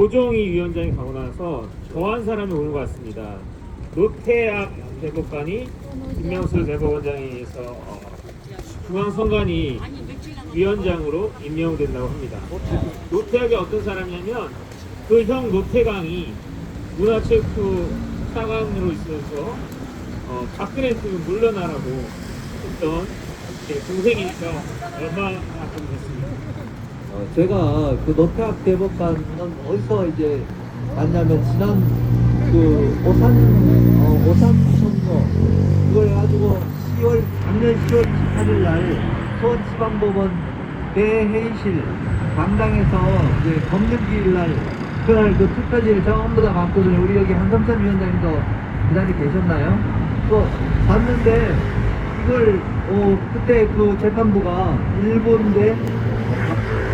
조정희 위원장이 가고 나서 더한 사람이 오는 것 같습니다. 노태악 대법관이 김명수 대법원장에서 중앙선관위 위원장으로 임명된다고 합니다. 노태악이 어떤 사람이냐면 그 형 노태강이 문화체육부 차관으로 있으면서 박근혜 때문에 물러나라고 했던 제 동생이니까 얼마만큼 됐습니다. 제가 그 노태악 대법관은 어디서 이제 봤냐면 지난 그 오산 선거 그걸 해가지고 작년 10월 18일 날 수원지방법원 대회의실 강당에서 이제 검증기일 날 그날 그 투표지를 전부 다 봤거든요. 우리 여기 한성찬 위원장님도 그 자리에 계셨나요? 또 봤는데 이걸 그때 그 재판부가 일본대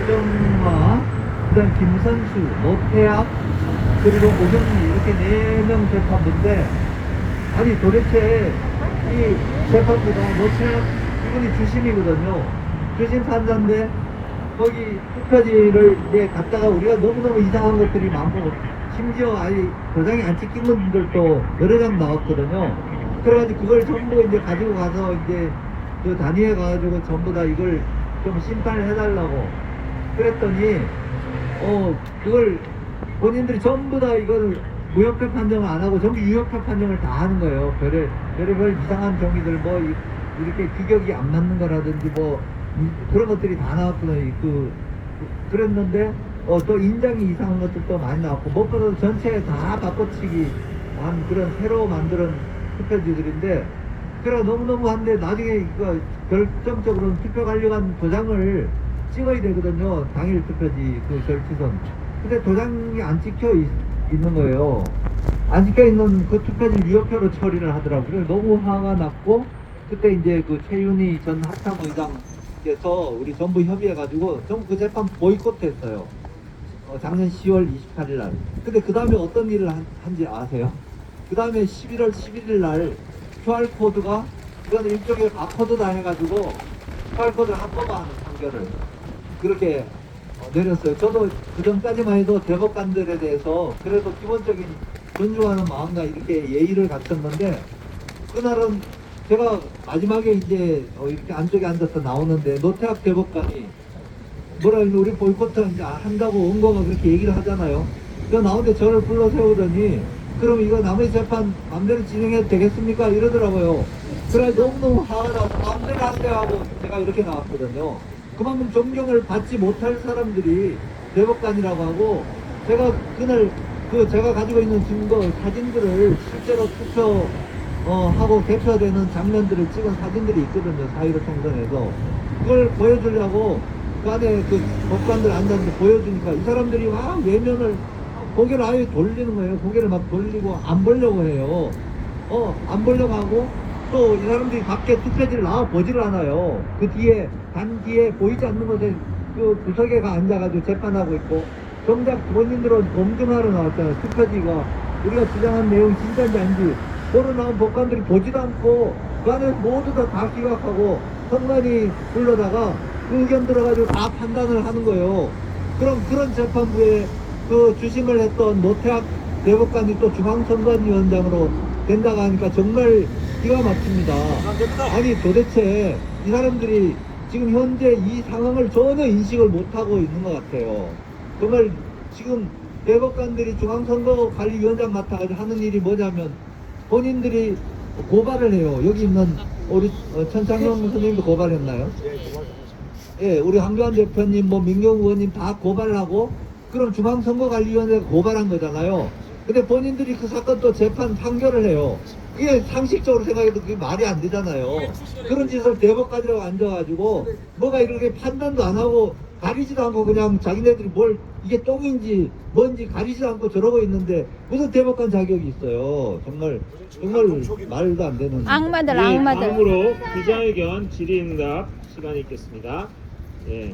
박정화, 그다음 김선수, 노태악, 그리고 오정리 이렇게 4명 재판부인데 아니 도대체 이 재판부가 노태악 이분이 주심이거든요. 주심 판사인데 거기 투표지를 이제 갖다가 우리가 너무너무 이상한 것들이 많고 심지어 아니 도장이 안 찍힌 분들도 여러 장 나왔거든요. 그래가지고 그걸 전부 이제 가지고 가서 이제 그 단위에 가가지고 전부 다 이걸 좀 심판을 해달라고 그랬더니 그걸 본인들이 전부 다 이걸 무효표 판정을 안 하고 전부 유효표 판정을 다 하는 거예요. 별의별 이상한 종이들 뭐 이렇게 규격이 안 맞는 거라든지 뭐 그런 것들이 다 나왔거든요. 그랬는데 또 인장이 이상한 것들도 많이 나왔고 무엇보다도 전체 다 바꿔치기 한 그런 새로 만드는 투표지들인데 그래 너무너무 한데 나중에 이거 결정적으로는 투표 관련한 도장을 찍어야 되거든요. 당일 투표지 그 결치선. 근데 도장이 안 찍혀 있는 거예요. 안 찍혀 있는 그 투표지 유효표로 처리를 하더라고요. 그래서 너무 화가 났고 그때 이제 그 최윤희 전 합참의장께서 우리 전부 협의해가지고 전부 그 재판 보이콧했어요. 작년 10월 28일 날. 근데 그 다음에 어떤 일을 한지 아세요? 그 다음에 11월 11일 날 QR코드가 이건 일종의 바코드다 해가지고 QR코드를 합법화하는 판결을 그렇게 내렸어요. 저도 그 전까지만 해도 대법관들에 대해서 그래도 기본적인 존중하는 마음과 이렇게 예의를 갖췄는데 그날은 제가 마지막에 이제 이렇게 안쪽에 앉아서 나오는데 노태악 대법관이 뭐라 하면 우리 보이콧 이제 한다고 원고가 그렇게 얘기를 하잖아요. 그 나오는데 저를 불러 세우더니 그럼 이거 나머지 재판 마음대로 진행해도 되겠습니까? 이러더라고요. 그래 너무너무 화가 나서 마음대로 하세요 하고 제가 이렇게 나왔거든요. 그만큼 존경을 받지 못할 사람들이 대법관이라고 하고 제가 그날 제가 가지고 있는 증거 사진들을 실제로 투표 하고 개표되는 장면들을 찍은 사진들이 있거든요. 4.15 총선에서 그걸 보여주려고 그 안에 그 법관들 앉았는데 보여주니까 이 사람들이 막 외면을 고개를 아예 돌리는 거예요. 고개를 막 돌리고 안 보려고 해요. 안 보려고 하고 또 이 사람들이 밖에 투표지를 나와 보지를 않아요. 그 뒤에 단 뒤에 보이지 않는 곳에 그 구석에가 앉아가지고 재판하고 있고 정작 본인들은 검증하러 나왔잖아요. 투표지가 우리가 주장한 내용이 진짜인지 아닌지 보러 나온 법관들이 보지도 않고 그 안에 모두 다 기각하고 선관위 불러다가 그 의견 들어가지고 다 판단을 하는 거예요. 그럼 그런 재판부에 그 주심을 했던 노태악 대법관이 또 중앙선관위원장으로 된다고 하니까 정말 기가 막힙니다. 아니 도대체 이 사람들이 지금 현재 이 상황을 전혀 인식을 못하고 있는 것 같아요. 정말 지금 대법관들이 중앙선거관리위원장 맡아가지고 하는 일이 뭐냐면 본인들이 고발을 해요. 여기 있는 우리 천창용 선생님도 고발했나요? 예, 우리 황교안 대표님, 민경우 의원님 다 고발을 하고 그럼 중앙선거관리위원회가 고발한 거잖아요. 근데 본인들이 그 사건 또 재판 판결을 해요. 이게 상식적으로 생각해도 그게 말이 안 되잖아요. 그런 짓을 대법관이라고 앉아가지고 뭐가 이렇게 판단도 안 하고 가리지도 않고 그냥 자기네들이 뭘 이게 똥인지 뭔지 가리지도 않고 저러고 있는데 무슨 대법관 자격이 있어요. 정말 말도 안 되는 악마들. 다음으로 기자회견 질의응답 시간이 있겠습니다. 예.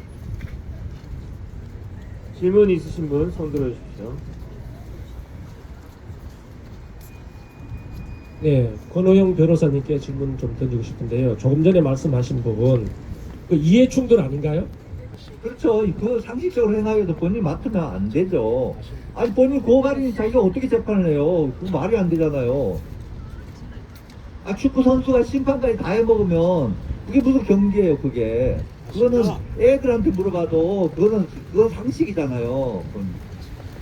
질문 있으신 분 손 들어주십시오. 네, 권호영 변호사님께 질문 좀 던지고 싶은데요. 조금 전에 말씀하신 부분 그 이해 충돌 아닌가요? 그렇죠. 그 상식적으로 생각해도 본인이 맡으면 안 되죠. 아니 본인 고발인이 자기가 어떻게 재판을 해요? 그 말이 안 되잖아요. 아 축구 선수가 심판까지 다 해먹으면 그게 무슨 경기예요? 그거는 애들한테 물어봐도 그건 상식이잖아요.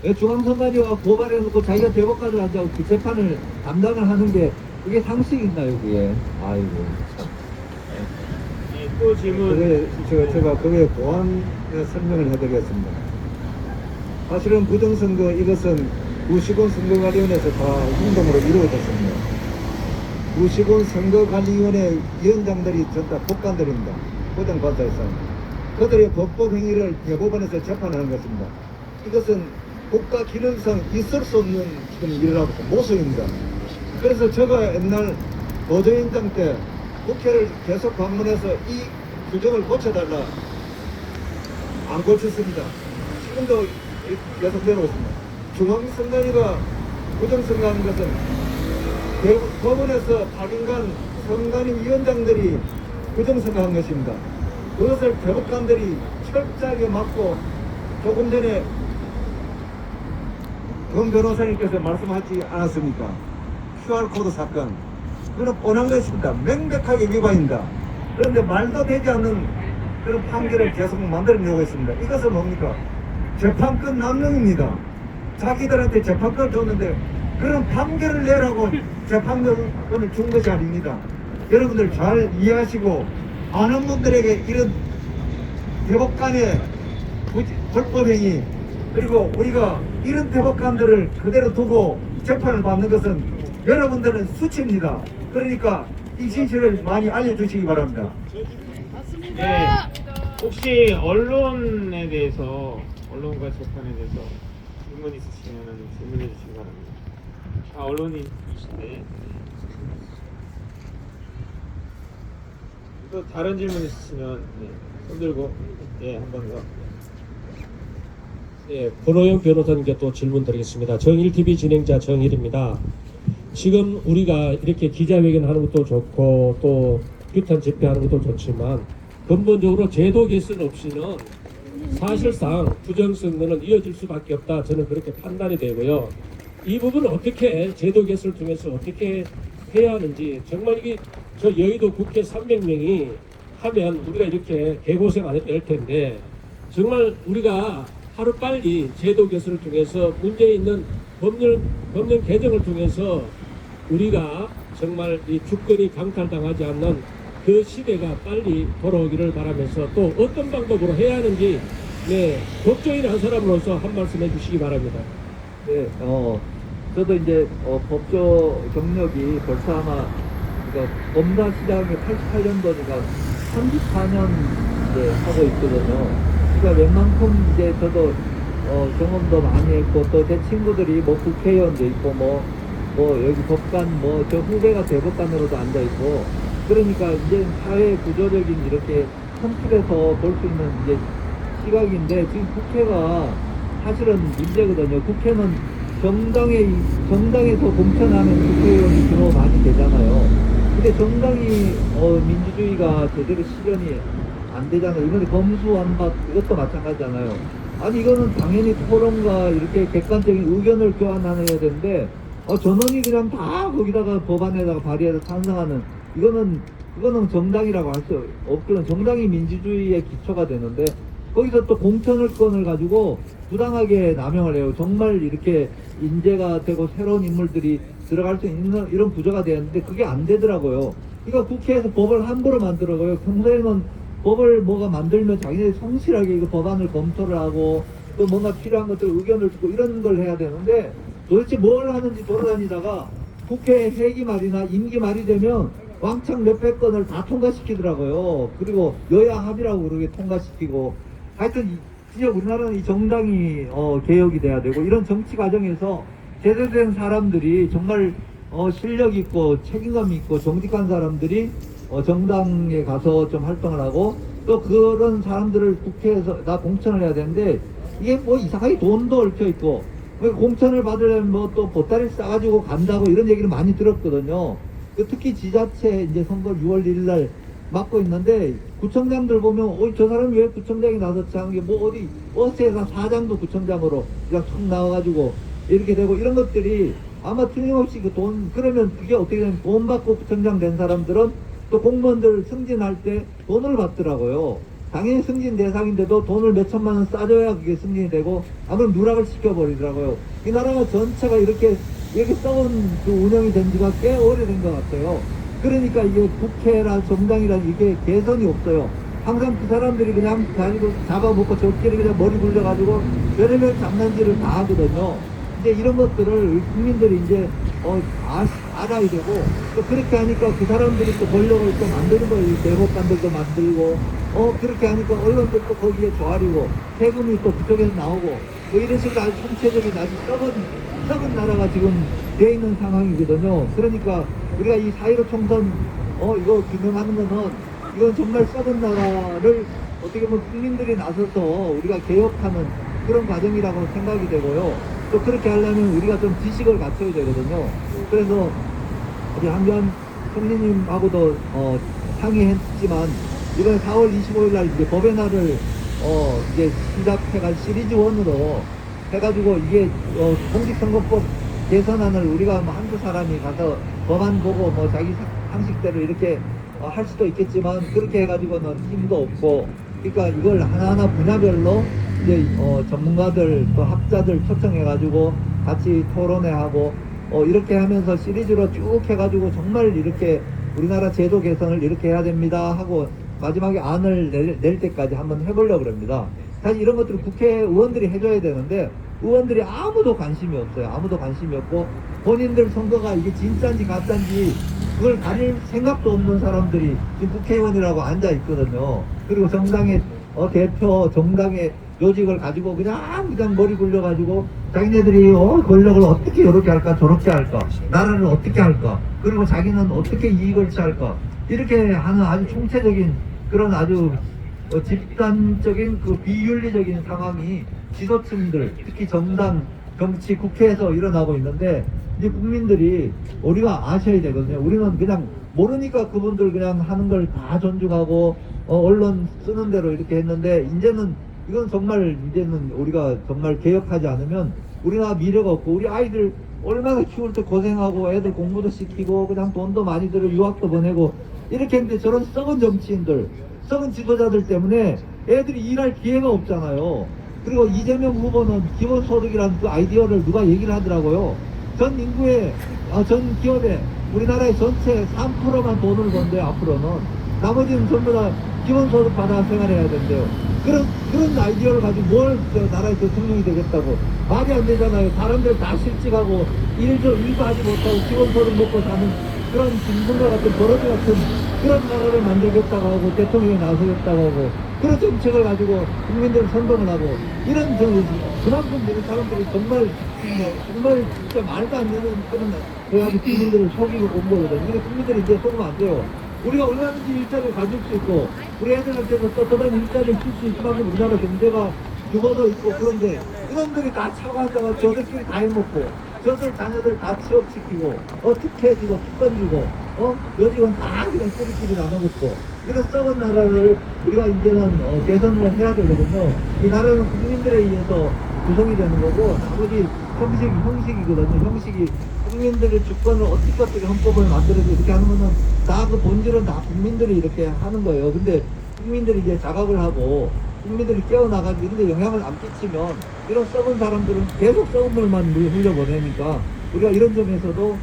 왜 중앙선관위가 고발해놓고 자기가 대법관을 하자고 그 재판을 담당을 하는 게 그게 상식인가요? 그게 아이고 참. 예, 또 질문. 제가 그에 보완 설명을 해드리겠습니다. 사실은 부정선거 이것은 구시군 선거관리위원회에서 다 공동으로 이루어졌습니다. 구시군 선거관리위원회 위원장들이 전부 다 법관들입니다. 고등관사에서 그들의 법법 행위를 대법원에서 재판하는 것입니다. 이것은 국가 기능상 있을 수 없는 지금 일이라고 모순입니다. 그래서 제가 옛날 보조위원장 때 국회를 계속 방문해서 이 규정을 고쳐달라 안 고쳤습니다. 지금도 계속 되고 있습니다. 중앙선관위가 부정선거하는 것은 법원에서 8인간 선관위 위원장들이 부정선거한 것입니다. 그것을 대법관들이 철저하게 막고 조금 전에 권 변호사님께서 말씀하지 않았습니까? QR코드 사건. 그건 뻔한 것입니다. 명백하게 위반입니다. 그런데 말도 되지 않는 그런 판결을 계속 만들어내고 있습니다. 이것은 뭡니까? 재판권 남용입니다. 자기들한테 재판권을 줬는데 그런 판결을 내라고 재판권을 준 것이 아닙니다. 여러분들 잘 이해하시고 많은 분들에게 이런 대법관의 불법행위 그리고 우리가 이런 대법관들을 그대로 두고 재판을 받는 것은 여러분들은 수치입니다. 그러니까 이 진실을 많이 알려주시기 바랍니다. 네, 혹시 언론에 대해서 언론과 재판에 대해서 질문 있으시면 질문해 주시기 바랍니다. 아, 언론인이신데 또 다른 질문 있으시면 손 들고 한 번 더. 예, 권호영 변호사님께 또 질문 드리겠습니다. 정일TV 진행자 정일입니다. 지금 우리가 이렇게 기자회견 하는 것도 좋고 또 규탄 집회하는 것도 좋지만 근본적으로 제도 개선 없이는 사실상 부정선거는 이어질 수밖에 없다. 저는 그렇게 판단이 되고요. 이 부분은 어떻게 제도 개선을 통해서 어떻게 해야 하는지 정말 이게 저 여의도 국회 300명이 하면 우리가 이렇게 개고생 안 해도 될 텐데 정말 우리가 하루빨리 제도 개선을 통해서 문제 있는 법령 개정을 통해서 우리가 정말 이 주권이 강탈당하지 않는 그 시대가 빨리 돌아오기를 바라면서 또 어떤 방법으로 해야 하는지 법조인 한 사람으로서 한 말씀 해주시기 바랍니다. 네, 저도 이제 법조 경력이 벌써 아마 그러니까 검사 시작이 88년도니까 34년 이제 하고 있거든요. 그러니까 웬만큼 이제 저도 경험도 많이 했고 또 제 친구들이 뭐 국회의원도 있고 뭐 여기 법관 뭐 저 후배가 대법관으로도 앉아 있고 그러니까 이제 사회 구조적인 이렇게 큰 틀에서 볼 수 있는 이제 시각인데 지금 국회가 사실은 문제거든요. 국회는 정당에서 공천하는 국회의원이 주로 많이 되잖아요. 근데 정당이 민주주의가 제대로 실현이 안 되잖아요. 이번에 검수완박 이것도 마찬가지잖아요. 아니 이거는 당연히 토론과 이렇게 객관적인 의견을 교환해야 되는데 전원이 그냥 다 거기다가 법안에다가 발의해서 찬성하는 그거는 정당이라고 할 수 없거든. 정당이 민주주의의 기초가 되는데 거기서 또 공천권을 가지고 부당하게 남용을 해요. 정말 이렇게 인재가 되고 새로운 인물들이 들어갈 수 있는 이런 구조가 되었는데 그게 안 되더라고요. 그러니까 국회에서 법을 함부로 만들어고요. 평소에는 법을 뭐가 만들면 자기네들이 성실하게 이거 법안을 검토를 하고 또 뭔가 필요한 것들 의견을 듣고 이런 걸 해야 되는데 도대체 뭘 하는지 돌아다니다가 국회 회기 말이나 임기 말이 되면 왕창 몇백 건을 다 통과시키더라고요. 그리고 여야 합의라고 그러게 통과시키고 하여튼 진짜 우리나라는 이 정당이 개혁이 돼야 되고 이런 정치 과정에서 제대로 된 사람들이 정말 실력 있고 책임감 있고 정직한 사람들이 정당에 가서 좀 활동을 하고 또 그런 사람들을 국회에서 다 공천을 해야 되는데 이게 뭐 이상하게 돈도 얽혀 있고 공천을 받으려면 뭐 또 보따리 싸가지고 간다고 이런 얘기를 많이 들었거든요. 특히 지자체 이제 선거 6월 1일 날 맡고 있는데 구청장들 보면 저 사람이 왜 구청장이 나섰지 하는 게 뭐 어디 버스에서 사장도 구청장으로 그냥 툭 나와가지고 이렇게 되고 이런 것들이 아마 틀림없이 그 돈 그러면 그게 어떻게 되면 돈 받고 구청장 된 사람들은 또 공무원들 승진할 때 돈을 받더라고요. 당연히 승진 대상인데도 돈을 몇 천만 원 싸줘야 그게 승진이 되고 아무런 누락을 시켜버리더라고요. 이 나라가 전체가 이렇게 썩은 그 운영이 된 지가 꽤 오래된 것 같아요. 그러니까 이게 국회라 정당이라 이게 개선이 없어요. 항상 그 사람들이 그냥 가지고 잡아먹고 저끼리 그냥 머리 굴려가지고 별의별 장난질을 다 하거든요. 이제 이런 것들을 국민들이 이제 알아야 되고 또 그렇게 하니까 그 사람들이 또 권력을 또 만드는 거예요. 대법관들도 만들고 그렇게 하니까 언론들도 거기에 조아리고 세금이 또 그쪽에서 나오고 뭐 이런 식으로 아주 총체적인 아주 썩은 나라가 지금 돼 있는 상황이거든요. 그러니까 우리가 이 4.15 총선 이거 규명하는 거는 이건 정말 썩은 나라를 어떻게 보면 국민들이 나서서 우리가 개혁하는 그런 과정이라고 생각이 되고요. 또 그렇게 하려면 우리가 좀 지식을 갖춰야 되거든요. 그래서 우리 한변 총리님하고도 상의했지만 이번 4월 25일 날 이제 법의 날을 이제 시작해가 시리즈 1으로 해가지고 이게 공직선거법 개선안을 우리가 뭐 한두 사람이 가서 법안 보고 뭐 자기 상식대로 이렇게 할 수도 있겠지만 그렇게 해가지고는 힘도 없고 그러니까 이걸 하나하나 분야별로 이제 전문가들 또 학자들 초청해가지고 같이 토론회 하고 이렇게 하면서 시리즈로 쭉 해가지고 정말 이렇게 우리나라 제도 개선을 이렇게 해야 됩니다 하고 마지막에 안을 낼 때까지 한번 해보려고 합니다. 사실 이런 것들을 국회의원들이 해줘야 되는데 의원들이 아무도 관심이 없어요. 아무도 관심이 없고 본인들 선거가 이게 진짜인지 가짜인지 그걸 가릴 생각도 없는 사람들이 지금 국회의원이라고 앉아 있거든요. 그리고 정당의 대표 정당의 요직을 가지고 그냥 머리 굴려가지고 자기네들이 권력을 어떻게 이렇게 할까 저렇게 할까 나라를 어떻게 할까 그리고 자기는 어떻게 이익을 취할까 이렇게 하는 아주 총체적인 그런 아주 집단적인 그 비윤리적인 상황이 지도층들 특히 정당 정치 국회에서 일어나고 있는데 이제 국민들이 우리가 아셔야 되거든요. 우리는 그냥 모르니까 그분들 그냥 하는 걸 다 존중하고 언론 쓰는 대로 이렇게 했는데 이제는 이건 정말 이제는 우리가 정말 개혁하지 않으면 우리나라 미래가 없고 우리 아이들 얼마나 키울 때 고생하고 애들 공부도 시키고 그냥 돈도 많이 들어 유학도 보내고 이렇게 했는데 저런 썩은 정치인들 썩은 지도자들 때문에 애들이 일할 기회가 없잖아요. 그리고 이재명 후보는 기본소득이라는 그 아이디어를 누가 얘기를 하더라고요. 전 인구의 전 기업의 우리나라의 전체 3%만 돈을 번대요. 앞으로는 나머지는 전부 다 기본소득 받아 생활해야 된대요. 그런 아이디어를 가지고 뭘 나라의 대통령이 되겠다고 말이 안 되잖아요. 사람들 다 실직하고 일도 하지 못하고 기본소득 먹고 사는 그런 김문과 같은 버러지 같은 그런 나라를 만들겠다고 하고 대통령이 나서겠다고 하고 그런 정책을 가지고 국민들을 선동을 하고 이런 그만큼 이런 사람들이 정말 진짜 말도 안 되는 그런 그래가지고 국민들을 속이고 온 거거든요. 근데 국민들이 이제 속으면 안 돼요. 우리가 얼마든지 일자리를 가질 수 있고 우리 애들한테도 떳떳한 일자리를 줄 수 있을 만큼 우리나라 경제가 규모도 있고 그런데 이놈들이 다 차고하다가 저들끼리 다 해먹고 저들 자녀들 다 취업시키고 특혜 주고 특권 주고 요직은 다 그냥 꼬리끼리 나눠먹고 이런 썩은 나라를 우리가 이제는 개선을 해야 되거든요. 이 나라는 국민들에 의해서 구성이 되는 거고 나머지 형식이거든요. 형식이 국민들의 주권을 어떻게 헌법을 만들어서 이렇게 하는 거는 다 그 본질은 다 국민들이 이렇게 하는 거예요. 근데 국민들이 이제 자각을 하고 국민들이 깨어나가지고 이런데 영향을 안 끼치면 이런 썩은 사람들은 계속 썩은 물만 흘려보내니까 우리가 이런 점에서도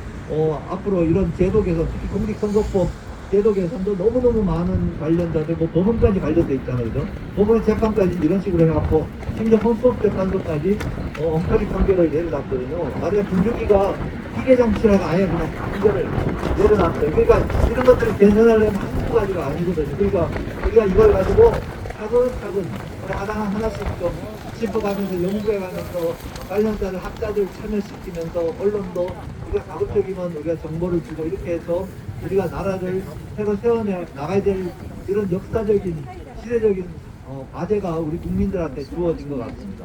앞으로 이런 제도 개선, 특히 공직선거법 제도 개선도 너무너무 많은 관련자들, 뭐 법원까지 관련돼 있잖아요. 그죠? 법원 재판까지 이런 식으로 해갖고 심지어 헌법재판소까지 엉터리 판결을 내려놨거든요. 말하자면 김주기가 기계장치라고 아예 그냥 판결을 내려놨어요. 그러니까 이런 것들을 개선하려면 한두 가지가 아니거든요. 그러니까 우리가 이걸 가지고 차근차근 하나씩 좀 짚어가면서 연구해가면서 관련자들 학자들 참여시키면서 언론도 우리가 가급적이면 우리가 정보를 주고 이렇게 해서 우리가 나라를 새로 세워내 나가야 될 이런 역사적인 시대적인 과제가 우리 국민들한테 주어진 것 같습니다.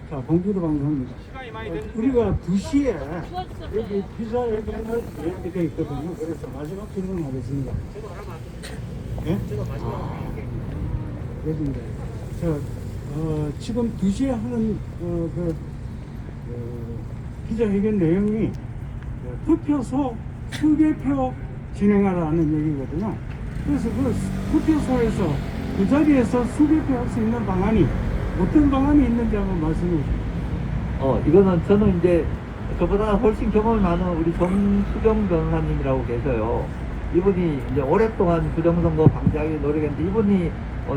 자, 공주로 방송합니다. 우리가 2시에 여기 기자회견을 이렇게 돼 있거든요. 그래서 마지막 질문하겠습니다. 예? 그렇습니다. 지금 2시에 하는 기자회견 내용이 투표소 수개표 진행하라는 얘기거든요. 그래서 그 투표소에서 그 자리에서 수개표할 수 있는 방안이 어떤 방안이 있는지 한번 말씀해 주세요. 이거는 저는 이제 저보다 훨씬 경험이 많은 우리 정수경 변호사님이라고 계셔요. 이분이 이제 오랫동안 부정선거 방지하기 노력했는데 이분이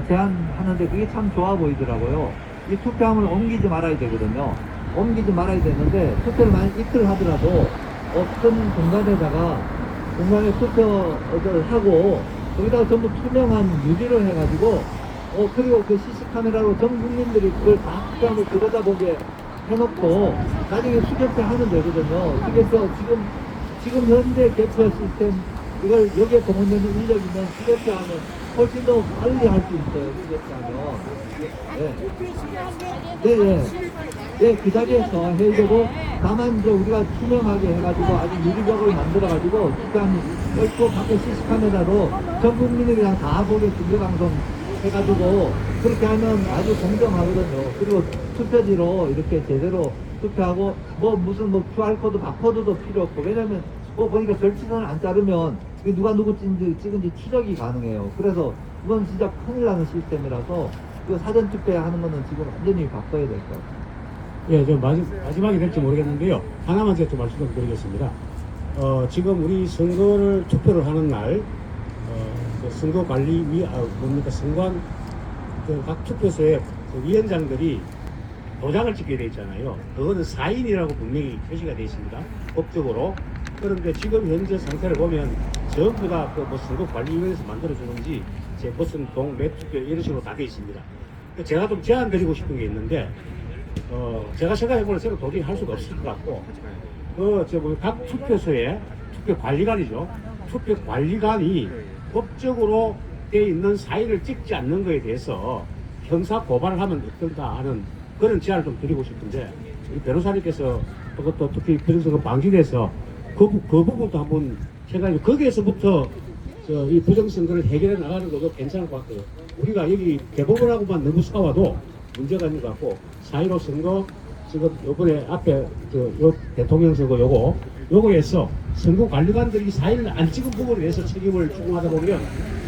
제안하는데 그게 참 좋아 보이더라고요. 이 투표함을 옮기지 말아야 되거든요. 옮기지 말아야 되는데 투표를 만약 이틀 하더라도 어떤 공간에 투표를 하고 거기다가 전부 투명한 유리로 해가지고 그리고 그 CC카메라로 전 국민들이 그걸 다 투표함을 들여다보게 해놓고 나중에 수개표 하면 되거든요. 그래서 지금 현재 개표 시스템 이걸 여기에 동원되는 인력이면 수개표하면 훨씬 더 빨리 할 수 있어요. 수개표하면. 네, 그 자리에서 해야 되고 다만 이제 우리가 투명하게 해가지고 아주 유리벽을 만들어가지고 투표함이 또 밖에 CC카메라로 전 국민이 그냥 다 보게 중계방송 해가지고 그렇게 하면 아주 공정하거든요. 그리고 투표지로 이렇게 제대로 투표하고 무슨 QR코드 바코드도 필요 없고 왜냐면 보니까 절취선을 안 자르면 누가 누구 찍은지 추적이 가능해요. 그래서 이건 진짜 큰일 나는 시스템이라서 그 사전 투표하는 거는 지금 완전히 바꿔야 될 것 같아요. 예, 저 마지막이 될지 모르겠는데요. 하나만 제가 좀 말씀 좀 드리겠습니다. 지금 우리 선거를 투표를 하는 날, 선거관리위, 선관, 각 투표소에 그 위원장들이 도장을 찍게 돼 있잖아요. 그거는 사인이라고 분명히 표시가 되어 있습니다. 법적으로. 그런데 지금 현재 상태를 보면 전부 다 그 선거관리위원회에서 만들어주는지 무슨 매투표 이런 식으로 다 되어 있습니다. 제가 좀 제안 드리고 싶은 게 있는데, 제가 생각해보면 제가 도저히 할 수가 없을 것 같고, 각 투표소에 투표관리관이죠. 투표관리관이 법적으로 되어 있는 사인을 찍지 않는 것에 대해서 형사 고발을 하면 어떨까 하는 그런 제안을 좀 드리고 싶은데, 우리 변호사님께서 그것도 특히 부정선거 방지돼서 그 부분도 한번 생각해, 거기에서부터 이 부정선거를 해결해 나가는 것도 괜찮을 것 같아요. 우리가 여기 대법원하고만 너무 싸워도 문제가 있는 것 같고, 4.15 선거, 지금 요번에 앞에 요 대통령 선거 요거에서 선거관리관들이 사인을 안 찍은 부분에 대해서 책임을 추궁하다 보면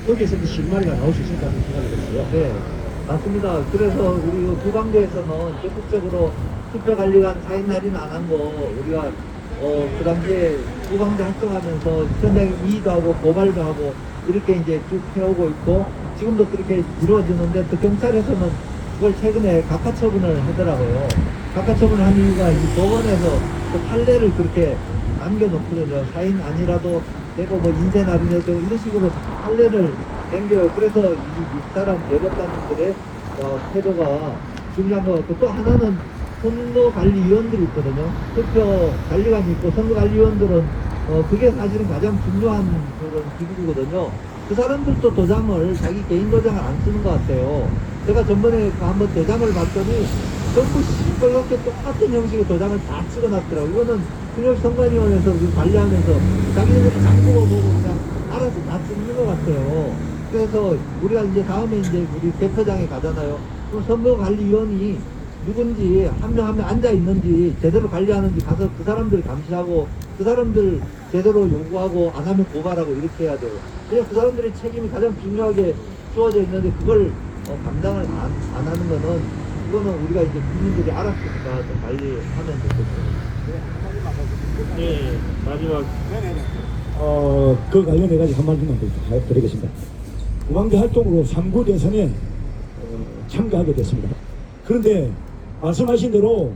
거기에서 그 실마리가 나올 수 있을 것 같은 생각이 들었어요. 네, 맞습니다. 그래서 우리 부방대에서는 적극적으로 투표관리관 사인 날인 안 한 거 우리가 그 당시에 부방대 활동하면서 현장에 이의도 하고 고발도 하고 이렇게 이제 쭉 해오고 있고 지금도 그렇게 이루어지는데 또 경찰에서는 그걸 최근에 각하처분을 하더라고요. 각하처분을 한 이유가 이 법원에서 그 판례를 그렇게 남겨놓거든요. 사인 아니라도 내가 인쇄 날인해도 이런 식으로 판례를 남겨요. 그래서 이 사람 대법관들의 태도가 중요한 것 같고 또 하나는 선거관리위원들이 있거든요. 투표관리관이 있고 선거관리위원들은 그게 사실은 가장 중요한 그런 기구거든요. 그 사람들도 도장을 자기 개인 도장을 안 쓰는 것 같아요. 제가 전번에 한번 대장을 봤더니 전부 시뻘겋게 똑같은 형식의 도장을 다 찍어놨더라고요. 이거는 근역선관위원회에서 관리하면서 자기들이 장보고 보고 그냥 알아서 다 찍는 것 같아요. 그래서 우리가 이제 다음에 이제 우리 개표장에 가잖아요. 그럼 선거관리위원이 누군지 한 명 한 명 앉아있는지 제대로 관리하는지 가서 그 사람들 감시하고 그 사람들 제대로 요구하고 안 하면 고발하고 이렇게 해야 돼요. 그냥 그 사람들의 책임이 가장 중요하게 주어져 있는데 그걸 감당을 안 하는 거는 이거는 우리가 이제 국민들이 알았으니까 좀 관리하면 좋겠어요. 네, 마지막. 그 관련해가지고 한 말씀만 드리겠습니다. 부방대 활동으로 3구 대선에 참가하게 됐습니다. 그런데 말씀하신 대로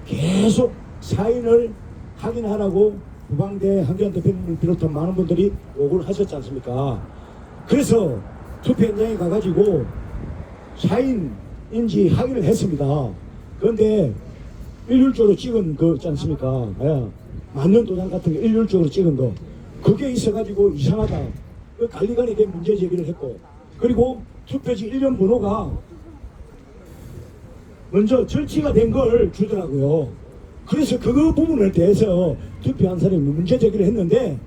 계속 사인을 확인하라고 부방대 한기환 대표님을 비롯한 많은 분들이 요구를 하셨지 않습니까? 그래서 투표 현장에 가가지고 사인인지 확인을 했습니다. 그런데 일률적으로 찍은 거 있지 않습니까? 맞는 도장 같은 거 일률적으로 찍은 거 그게 있어가지고 이상하다. 그 관리관에 대한 문제 제기를 했고 그리고 투표지 일련 번호가 먼저 절취가 된 걸 주더라고요. 그래서 그거 부분에 대해서 투표한 사람이 문제 제기를 했는데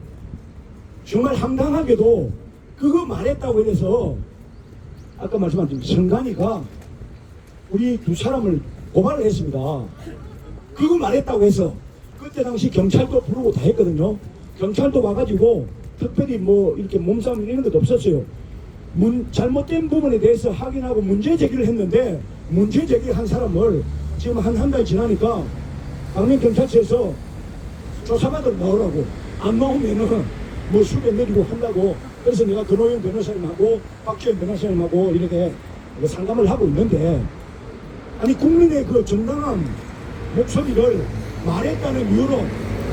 정말 황당하게도 그거 말했다고 해서 아까 말씀하신 선관위가 우리 두 사람을 고발을 했습니다. 그거 말했다고 해서 그때 당시 경찰도 부르고 다 했거든요. 경찰도 와가지고 특별히 뭐 이렇게 몸싸움 이런 것도 없었어요. 잘못된 부분에 대해서 확인하고 문제 제기를 했는데 문제 제기한 사람을 지금 한 달 지나니까 광명경찰서에서 조사받으러 나오라고 안 나오면은 뭐 수배 내리고 한다고. 그래서 내가 근호영 변호사님하고 박주현 변호사님하고 이렇게 상담을 하고 있는데 아니 국민의 그 정당한 목소리를 말했다는 이유로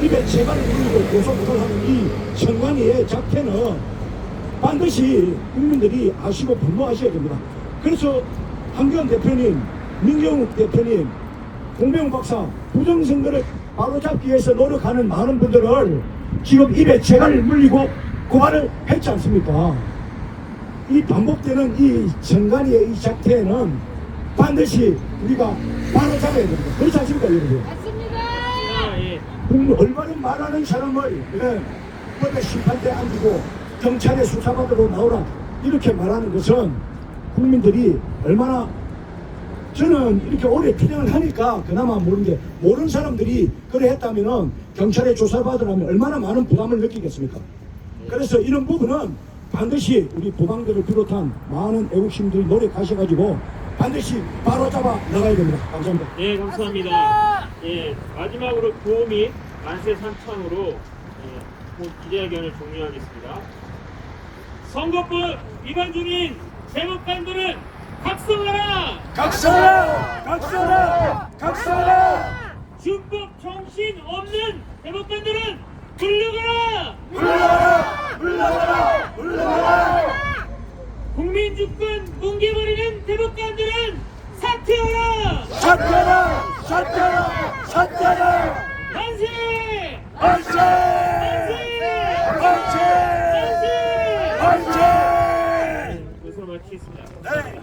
입에 재갈을 물리고 고소고발을 하는 이 선관위의 작태는 반드시 국민들이 아시고 분노하셔야 됩니다. 그래서 한기현 대표님, 민경욱 대표님, 공병 박사 부정선거를 바로잡기 위해서 노력하는 많은 분들을 지금 입에 재갈을 물리고 고발을 했지 않습니까? 이 반복되는 이 선관위의 이 작태는 반드시 우리가 바로잡아야 됩니다. 그렇지 않습니까, 여러분? 맞습니다. 올바른 말하는 사람을 법의 심판대에 앉히고 경찰에 수사받으러 나오라 이렇게 말하는 것은 국민들이 얼마나 저는 이렇게 오래 투쟁을 하니까 그나마 모르는 게 모르는 사람들이 그래 했다면은 경찰에 조사받으라면 얼마나 많은 부담을 느끼겠습니까? 그래서 이런 부분은 반드시 우리 부방대를 비롯한 많은 애국심들이 노력하셔가지고 반드시 바로잡아 나가야 됩니다. 감사합니다. 네, 감사합니다. 예, 마지막으로 구호 및 만세 삼창으로 곧 기자회견을 종료하겠습니다. 선거법 위반 중인 대법관들은 각성하라! 각성하라! 각성하라! 각성하라! 준법 정신 없는 대법관들은 물러가라! 물러가라! 물러가라! 물러가라! 국민주권 뭉개버리는 대법관들은 사퇴하라! 사퇴하라! 사퇴하라! 사퇴하라! 만세! 만세! 만세! 만세! 만세! 여기서 마치겠습니다. 네.